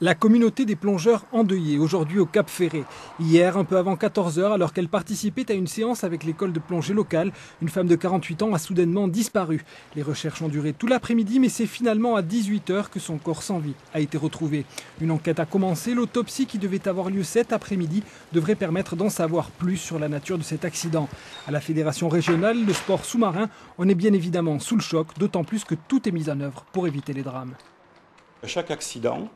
La communauté des plongeurs endeuillés, aujourd'hui au Cap Ferret. Hier, un peu avant 14 h, alors qu'elle participait à une séance avec l'école de plongée locale, une femme de 48 ans a soudainement disparu. Les recherches ont duré tout l'après-midi, mais c'est finalement à 18 h que son corps sans vie a été retrouvé. Une enquête a commencé. L'autopsie qui devait avoir lieu cet après-midi devrait permettre d'en savoir plus sur la nature de cet accident. À la Fédération régionale de sport sous-marin, on est bien évidemment sous le choc, d'autant plus que tout est mis en œuvre pour éviter les drames. À chaque accident,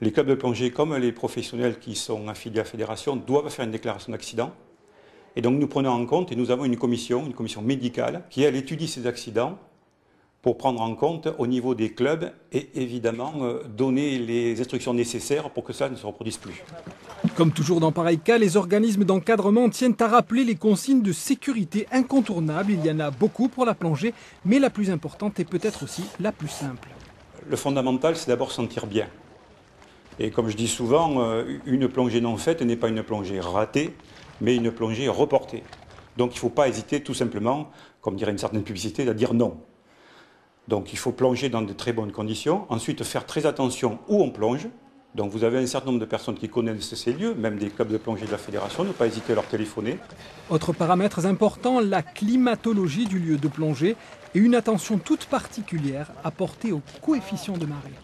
les clubs de plongée comme les professionnels qui sont affiliés à la fédération doivent faire une déclaration d'accident. Et donc nous prenons en compte et nous avons une commission médicale qui elle étudie ces accidents pour prendre en compte au niveau des clubs et évidemment donner les instructions nécessaires pour que ça ne se reproduise plus. Comme toujours dans pareil cas, les organismes d'encadrement tiennent à rappeler les consignes de sécurité incontournables. Il y en a beaucoup pour la plongée, mais la plus importante est peut-être aussi la plus simple. Le fondamental, c'est d'abord se sentir bien. Et comme je dis souvent, une plongée non faite n'est pas une plongée ratée, mais une plongée reportée. Donc il ne faut pas hésiter tout simplement, comme dirait une certaine publicité, à dire non. Donc il faut plonger dans de très bonnes conditions. Ensuite, faire très attention où on plonge. Donc vous avez un certain nombre de personnes qui connaissent ces lieux, même des clubs de plongée de la fédération, ne pas hésiter à leur téléphoner. Autres paramètres importants, la climatologie du lieu de plongée et une attention toute particulière à porter au coefficient de marée.